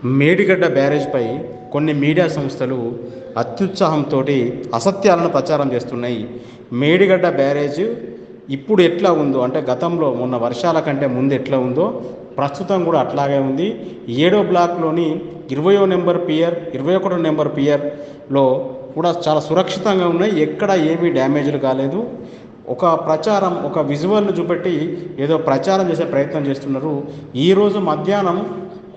మేడిగడ్డ బ్యారేజ్పై కొన్ని మీడియా సంస్థలు అత్యుత్సాహంతో అసత్యాలను ప్రచారం చేస్తున్నాయి. మేడిగడ్డ బ్యారేజ్ ఇప్పుడు ఎట్లా ఉందో, అంటే గతంలో మొన్న వర్షాల కంటే ముందు ఎట్లా ఉందో ప్రస్తుతం కూడా అట్లాగే ఉంది. 7వ బ్లాక్లోని 20వ నెంబర్ పియర్, 21వ నెంబర్ పియర్లో కూడా చాలా సురక్షితంగా ఉన్నాయి. ఎక్కడ ఏమీ డ్యామేజ్లు కాలేదు. ఒక ప్రచారం, ఒక విజువల్ను చూపెట్టి ఏదో ప్రచారం చేసే ప్రయత్నం చేస్తున్నారు. ఈరోజు మధ్యాహ్నం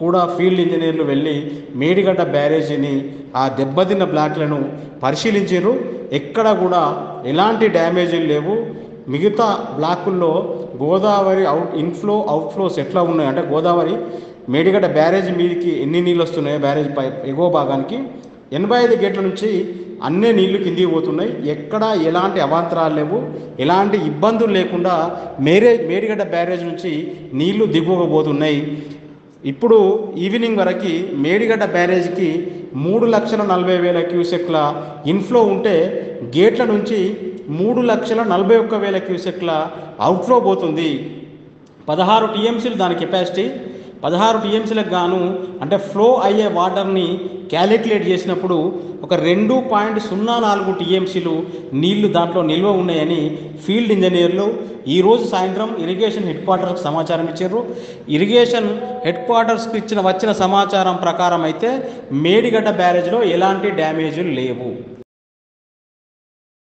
కూడా ఫీల్డ్ ఇంజనీర్లు వెళ్ళి మేడిగడ్డ బ్యారేజీని, ఆ దెబ్బతిన్న బ్లాక్లను పరిశీలించారు. ఎక్కడ కూడా ఎలాంటి డ్యామేజీలు లేవు. మిగతా బ్లాకుల్లో గోదావరి ఇన్ఫ్లో అవుట్ఫ్లోస్ ఎట్లా ఉన్నాయి అంటే, గోదావరి మేడిగడ్డ బ్యారేజ్ మీదకి ఎన్ని నీళ్ళు వస్తున్నాయో బ్యారేజ్ పై ఎగువ భాగానికి 85 గేట్ల నుంచి అన్నీ నీళ్లు కిందికి పోతున్నాయి. ఎక్కడ ఎలాంటి అవాంతరాలు లేవు. ఎలాంటి ఇబ్బందులు లేకుండా మేడిగడ్డ బ్యారేజ్ నుంచి నీళ్లు దిగువకపోతున్నాయి. ఇప్పుడు ఈవినింగ్ వరకు మేడిగడ్డ బ్యారేజ్కి 3,40,000 క్యూసెక్ల ఇన్ఫ్లో ఉంటే గేట్ల నుంచి 3,41,000 క్యూసెక్ల అవుట్ఫ్లో పోతుంది. 16 టీఎంసీలు దాని కెపాసిటీ. 16 టీఎంసీలకు గాను అంటే ఫ్లో అయ్యే వాటర్ని క్యాలిక్యులేట్ చేసినప్పుడు ఒక 2.04 టీఎంసీలు నీళ్లు దాంట్లో నిల్వ ఉన్నాయని ఫీల్డ్ ఇంజనీర్లు ఈరోజు సాయంత్రం ఇరిగేషన్ హెడ్ క్వార్టర్స్కి సమాచారం ఇచ్చారు. ఇరిగేషన్ హెడ్ క్వార్టర్స్కి వచ్చిన సమాచారం ప్రకారం అయితే మేడిగడ్డ బ్యారేజ్లో ఎలాంటి డ్యామేజీలు లేవు.